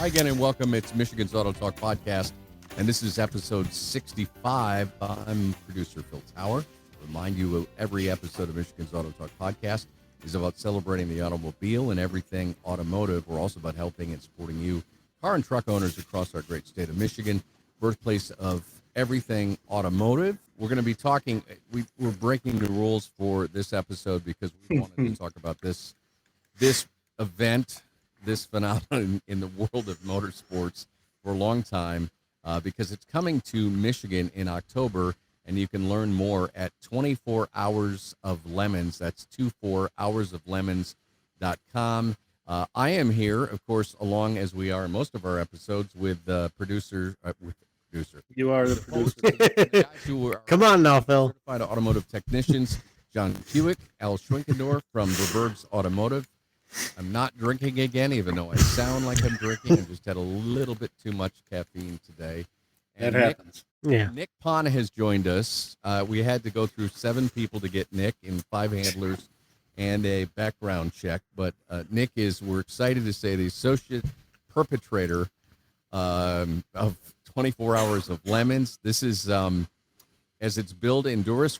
Hi again and welcome. It's Michigan's AutoTalk Podcast, and this is episode 65. I'm producer Phil Tower. Remind you, every episode of Michigan's AutoTalk Podcast is about celebrating the automobile and everything automotive. We're also about helping and supporting you, car and truck owners across our great state of Michigan, birthplace of everything automotive. We're going to be talking, we're breaking the rules for this episode because we wanted to talk about this event, this phenomenon in the world of motorsports for a long time, because it's coming to Michigan in October, and you can learn more at 24 Hours of Lemons. That's 24hoursoflemons.com. I am here, of course, along as we are in most of our episodes with producer. You are the producer. The guys who are Come on now, Phil. certified automotive technicians, John Puhek, Al Schwinkendorf from Reverb's Automotive. I'm not drinking again, even though I sound like I'm drinking. I just had a little bit too much caffeine today. That happens. Nick Pon has joined us. We had to go through 7 people to get Nick and 5 handlers and a background check. But Nick we're excited to say, the Associate Perpetrator of 24 Hours of Lemons. This is, as it's billed, endurance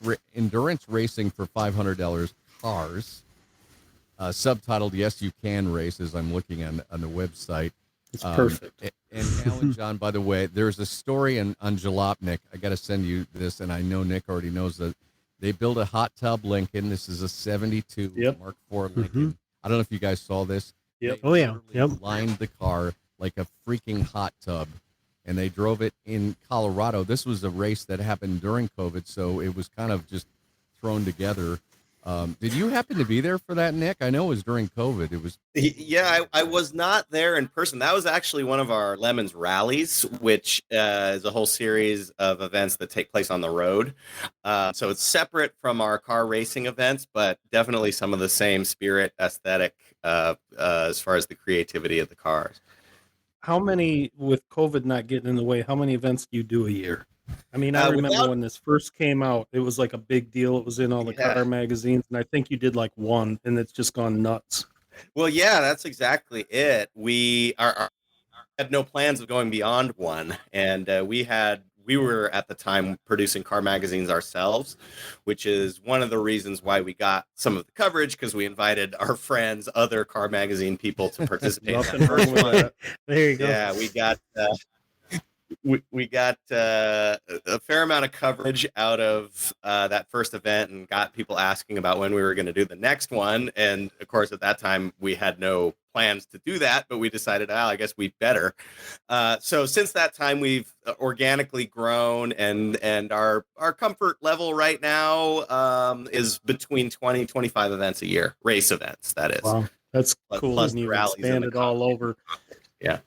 racing for $500 cars. Subtitled "Yes, You Can Race," as I'm looking on the website. It's perfect. And Alan John, by the way, there's a story on Jalopnik. I got to send you this, and I know Nick already knows that they built a hot tub Lincoln. This is a 72 Mark IV Lincoln. I don't know if you guys saw this. Yep. They literally lined the car like a freaking hot tub, and they drove it in Colorado. This was a race that happened during COVID, so it was kind of just thrown together. Did you happen to be there for that, Nick? I know it was during COVID. It was. Yeah, I was not there in person. That was actually one of our Lemons rallies, which is a whole series of events that take place on the road. So it's separate from our car racing events, but definitely some of the same spirit, aesthetic, as far as the creativity of the cars. How many, with COVID not getting in the way, how many events do you do a year? I mean, I remember when this first came out, it was like a big deal. It was in all the car magazines, and I think you did like one, and it's just gone nuts. Well, yeah, that's exactly it. We had no plans of going beyond one, and we were at the time producing car magazines ourselves, which is one of the reasons why we got some of the coverage, because we invited our friends, other car magazine people, to participate. Nothing wrong with that. There you go. Yeah, we got. We got a fair amount of coverage out of that first event, and got people asking about when we were going to do the next one. And of course, at that time, we had no plans to do that, but we decided, I guess we better. So since that time, we've organically grown, and our comfort level right now is between 20, 25 events a year, race events, that is. Wow, that's cool. Plus and you've rallies expanded all over. Yeah.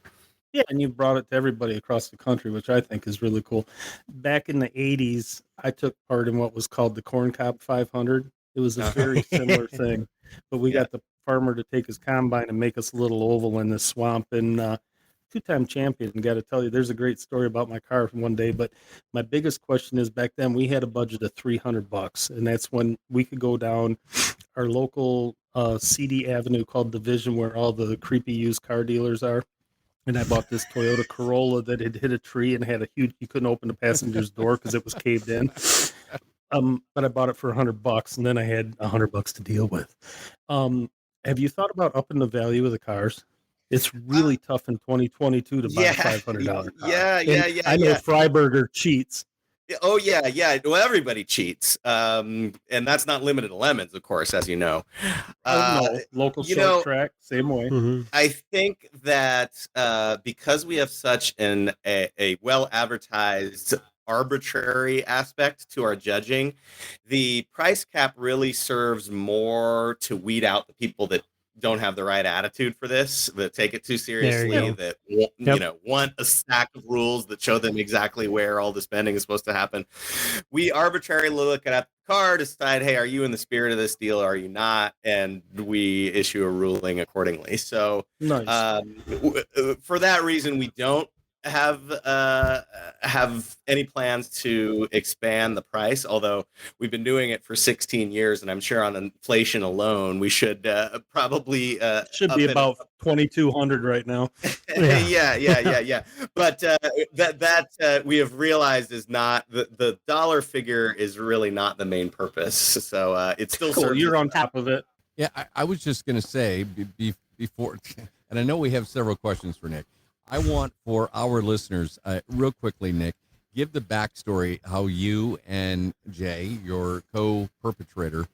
Yeah, and you brought it to everybody across the country, which I think is really cool. Back in the 80s, I took part in what was called the Corn Cob 500. It was a very similar thing, but we got the farmer to take his combine and make us a little oval in the swamp, and 2-time champion. And got to tell you, there's a great story about my car from one day, but my biggest question is, back then we had a budget of $300, and that's when we could go down our local CD Avenue called Division, where all the creepy used car dealers are. And I bought this Toyota Corolla that had hit a tree and had you couldn't open the passenger's door because it was caved in. But I bought it for $100, and then I had $100 to deal with. Have you thought about upping the value of the cars? It's really tough in 2022 to buy a $500 car. Yeah. I know Freiberger cheats. Oh, yeah. Well, everybody cheats. And that's not limited to Lemons, of course, as you know. No, local short track, same way. Mm-hmm. I think that because we have such a well-advertised arbitrary aspect to our judging, the price cap really serves more to weed out the people that don't have the right attitude for this, that take it too seriously, that want a stack of rules that show them exactly where all the spending is supposed to happen. We arbitrarily look at the car, decide, hey, are you in the spirit of this deal, or are you not? And we issue a ruling accordingly. So nice. For that reason, we don't have any plans to expand the price, although we've been doing it for 16 years, and I'm sure on inflation alone, we should probably Should up be it. about 2,200 right now. Yeah. But that we have realized is not the dollar figure is really not the main purpose. So it still Cool. serves. You're on top of it. Yeah, I was just going to say before, and I know we have several questions for Nick. I want for our listeners, real quickly, Nick, give the backstory how you and Jay, your co-perpetrator,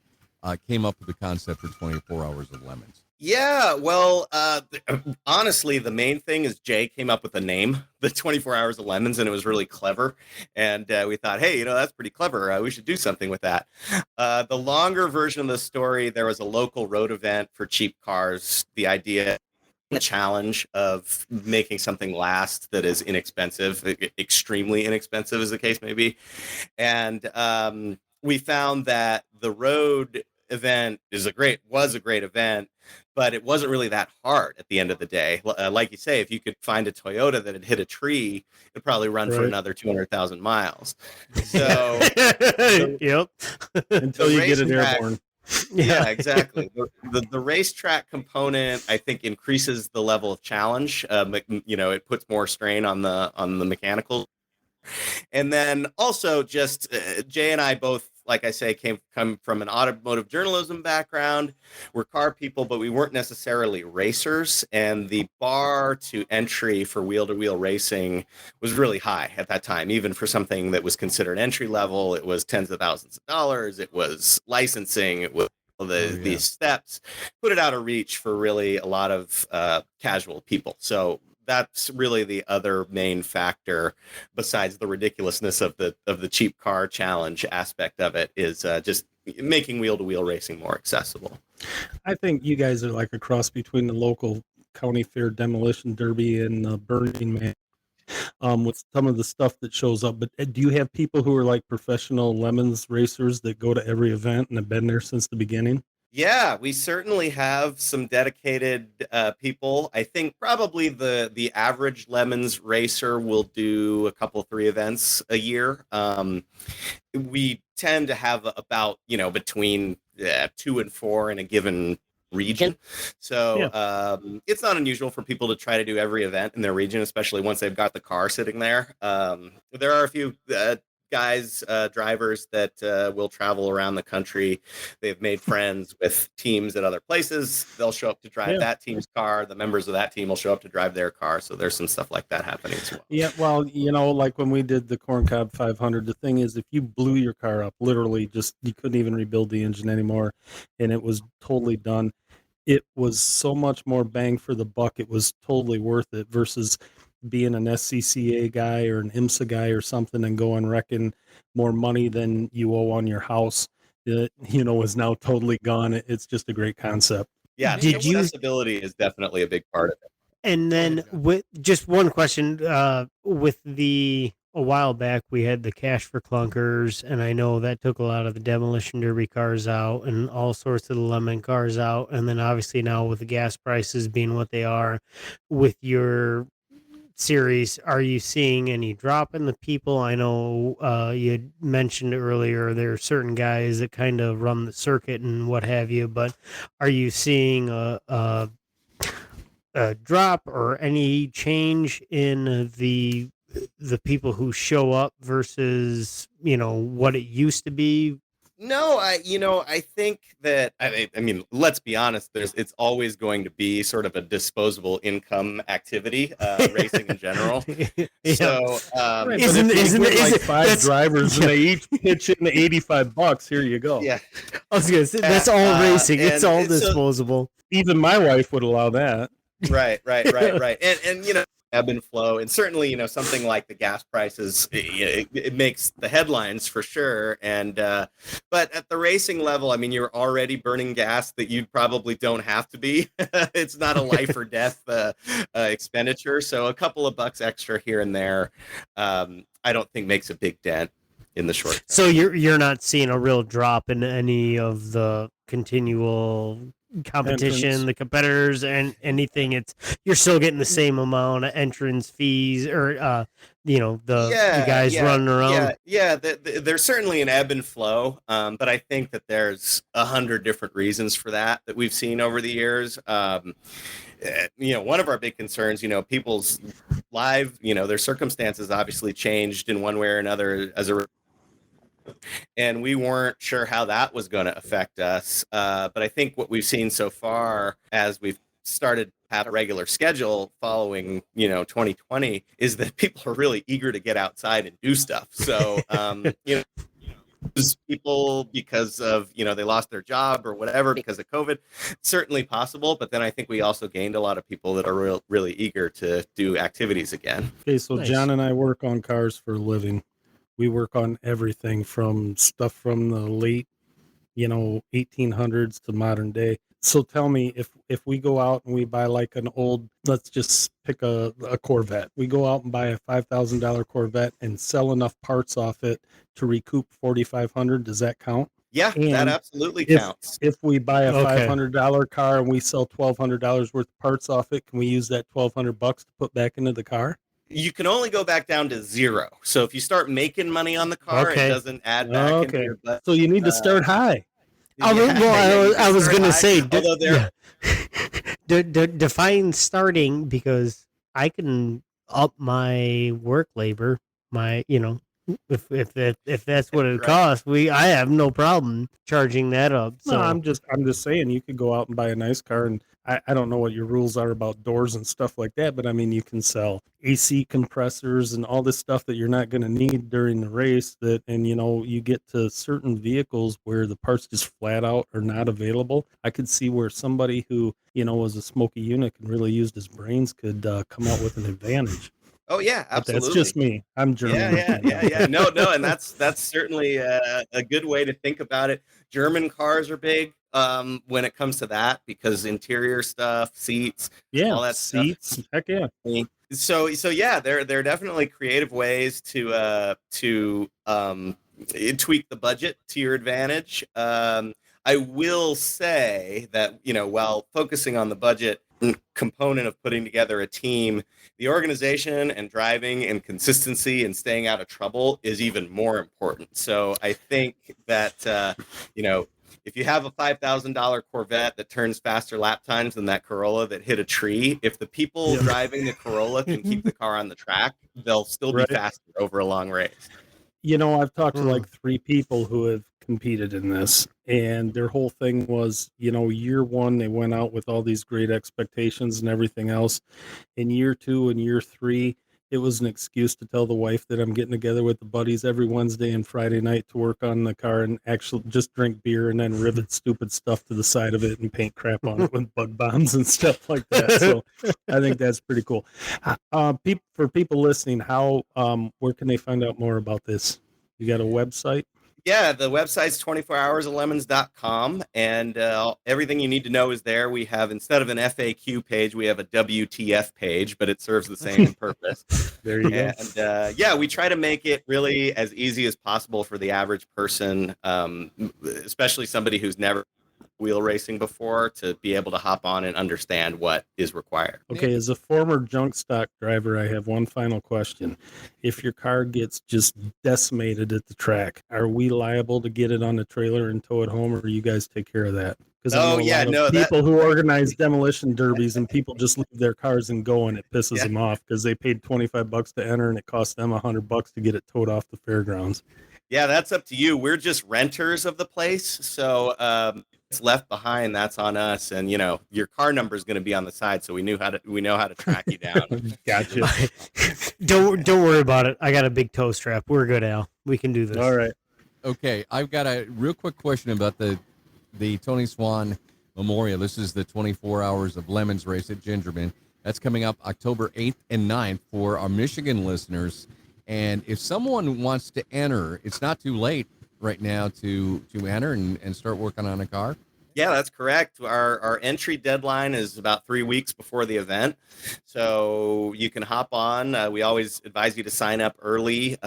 came up with the concept for 24 Hours of Lemons. Yeah, well, honestly, the main thing is Jay came up with the name, the 24 Hours of Lemons, and it was really clever. And we thought, hey, that's pretty clever. We should do something with that. The longer version of the story, there was a local road event for cheap cars. The idea, a challenge of making something last that is inexpensive, extremely inexpensive as the case may be. And we found that the road event was a great event, but it wasn't really that hard at the end of the day. Like you say, if you could find a Toyota that had hit a tree, it'd probably run for another 200,000 miles. So, yep, until you get an airborne. Yeah, exactly. The racetrack component, I think, increases the level of challenge. It puts more strain on the mechanical. And then also just Jay and I both, like I say, come from an automotive journalism background. We're car people, but we weren't necessarily racers. And the bar to entry for wheel-to-wheel racing was really high at that time. Even for something that was considered entry level, it was tens of thousands of dollars. It was licensing. It was these steps. Put it out of reach for really a lot of casual people. So that's really the other main factor, besides the ridiculousness of the cheap car challenge aspect of it, is just making wheel-to-wheel racing more accessible. I think you guys are like a cross between the local county fair demolition derby and Burning Man, with some of the stuff that shows up. But do you have people who are like professional lemons racers that go to every event and have been there since the beginning? Yeah, we certainly have some dedicated people. I think probably the average Lemons racer will do a couple, 3 events a year. We tend to have about, between 2 and 4 in a given region. So it's not unusual for people to try to do every event in their region, especially once they've got the car sitting there. There are a few guys, drivers that will travel around the country. They've made friends with teams at other places. They'll show up to drive that team's car. The members of that team will show up to drive their car. So there's some stuff like that happening as well. Yeah, well, like when we did the Corn Cob 500, the thing is, if you blew your car up, literally just, you couldn't even rebuild the engine anymore, and it was totally done. It was so much more bang for the buck. It was totally worth it versus being an SCCA guy or an IMSA guy or something and going wrecking more money than you owe on your house. It, is now totally gone. It's just a great concept. Yeah, accessibility is definitely a big part of it. And then with just one question, a while back we had the Cash for Clunkers, and I know that took a lot of the demolition derby cars out and all sorts of the lemon cars out. And then obviously now with the gas prices being what they are, with your series, are you seeing any drop in the people? I know you had mentioned earlier there are certain guys that kind of run the circuit and what have you, but are you seeing a drop or any change in the people who show up versus what it used to be? No, I think that, I mean, let's be honest, it's always going to be sort of a disposable income activity, racing in general. So, isn't it 5 drivers and they each pitch in $85? Here you go. Yeah. I was going to say, that's all racing. It's all disposable. Even my wife would allow that. Right. And ebb and flow, and certainly something like the gas prices, it makes the headlines for sure. And but at the racing level, I mean, you're already burning gas that you probably don't have to be. It's not a life or death expenditure, so a couple of bucks extra here and there, I don't think makes a big dent in the short term. So you're not seeing a real drop in any of the continual competition, Entrance. the competitors, and anything. You're still getting the same amount of entrance fees, or the guys running around. There's certainly an ebb and flow, but I think that there's 100 different reasons for that we've seen over the years. One of our big concerns, people's live, their circumstances obviously changed in one way or another and we weren't sure how that was going to affect us. But I think what we've seen so far as we've started to have a regular schedule following, 2020 is that people are really eager to get outside and do stuff. So, people because of, they lost their job or whatever because of COVID, certainly possible. But then I think we also gained a lot of people that are really eager to do activities again. Okay, so Nice. John and I work on cars for a living. We work on everything from stuff from the late, 1800s to modern day. So tell me, if we go out and we buy like an old, let's just pick a Corvette. We go out and buy a $5,000 Corvette and sell enough parts off it to recoup $4,500. Does that count? Yeah, And that absolutely counts. If we buy a Okay. $500 car and we sell $1,200 worth of parts off it, can we use that $1,200 to put back into the car? You can only go back down to zero. So if you start making money on the car, Okay. it doesn't add back into your budget. So you need to start high. I was going to say, although there, define starting, because I can up my work labor, if that's what it Right. costs, I have no problem charging that up. So No, I'm just saying you could go out and buy a nice car, and I don't know what your rules are about doors and stuff like that, but I mean you can sell AC compressors and all this stuff that you're not going to need during the race, and you get to certain vehicles where the parts just flat out are not available. I could see where somebody who was a smoky unit and really used his brains could come out with an advantage. oh yeah, But absolutely. that's just me. I'm German. Yeah. No, and that's certainly a good way to think about it. German cars are big when it comes to that because interior stuff, seats, Yeah, all that seats. stuff. Heck yeah. So yeah, there are definitely creative ways to tweak the budget to your advantage. I will say that while focusing on the budget component of putting together a team, the organization and driving and consistency and staying out of trouble is even more important. So I think that if you have a $5,000 Corvette that turns faster lap times than that Corolla that hit a tree, if the people driving the Corolla can keep the car on the track, they'll still be faster over a long race. I've talked to like 3 people who have competed in this, and their whole thing was, year 1, they went out with all these great expectations and everything else. In year 2 and year 3, it was an excuse to tell the wife that I'm getting together with the buddies every Wednesday and Friday night to work on the car and actually just drink beer and then rivet stupid stuff to the side of it and paint crap on it with bug bombs and stuff like that. So I think that's pretty cool. For people listening, where can they find out more about this? You got a website? Yeah, the website's 24hoursoflemons.com, and everything you need to know is there. We have, instead of an FAQ page, we have a WTF page, but it serves the same purpose. There you go. And we try to make it really as easy as possible for the average person, especially somebody who's never wheel racing before, to be able to hop on and understand what is required. Okay, as a former junk stock driver, I have one final question. If your car gets just decimated at the track, are we liable to get it on the trailer and tow it home, or you guys take care of that? Because people who organize demolition derbies and people just leave their cars and go, and it pisses them off because they paid $25 to enter and it cost them $100 to get it towed off the fairgrounds. Yeah, that's up to you. We're just renters of the place, so it's left behind. That's on us, and your car number is going to be on the side, so we know how to track you down. Gotcha. Don't worry about it. I got a big toe strap. We're good, Al. We can do this. All right. Okay, I've got a real quick question about the Tony Swan Memorial. This is the 24 Hours of Lemons race at Gingerman. That's coming up October 8th and 9th for our Michigan listeners. And if someone wants to enter, it's not too late right now to enter and start working on a car. Yeah, that's correct. Our entry deadline is about 3 weeks before the event. So you can hop on. We always advise you to sign up early.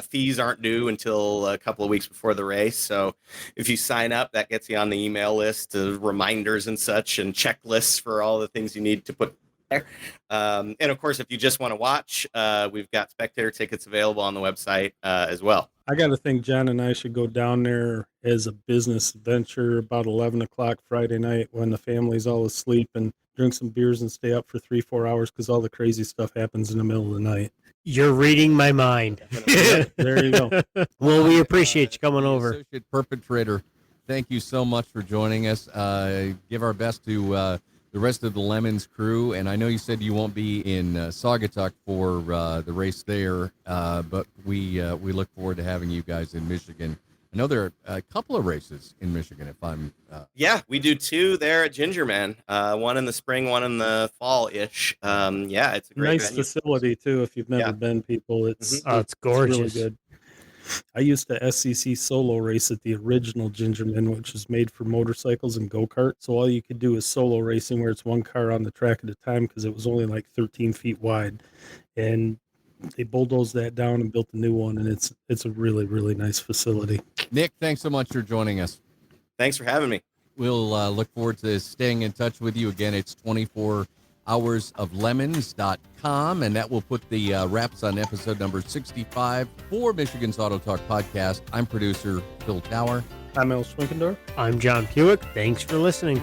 fees aren't due until a couple of weeks before the race. So if you sign up, that gets you on the email list, reminders and such, and checklists for all the things you need to put there. And of course, if you just want to watch, we've got spectator tickets available on the website as well. I got to think John and I should go down there as a business venture about 11 o'clock Friday night when the family's all asleep and drink some beers and stay up for 3-4 hours because all the crazy stuff happens in the middle of the night. You're reading my mind. There you go. Well, we appreciate you coming over. Associate Perpetrator, thank you so much for joining us. Give our best to the rest of the Lemons crew, and I know you said you won't be in Saugatuck for the race there, but we look forward to having you guys in Michigan. I know there are a couple of races in Michigan. If I'm yeah, we do 2 there at Gingerman, one in the spring, one in the fall-ish. Yeah, it's a great Nice venue. facility too. If you've never been, people, it's it's gorgeous. It's really good. I used to SCC solo race at the original Gingerman, which is made for motorcycles and go-kart. So all you could do is solo racing where it's one car on the track at a time because it was only like 13 feet wide. And they bulldozed that down and built a new one. And it's a really, really nice facility. Nick, thanks so much for joining us. Thanks for having me. We'll look forward to staying in touch with you. Again, it's 24hoursoflemons.com, and that will put the wraps on episode number 65 for Michigan's Auto Talk Podcast. I'm producer Phil Tower. I'm El Schwinkendorf. I'm John Puhek. Thanks for listening.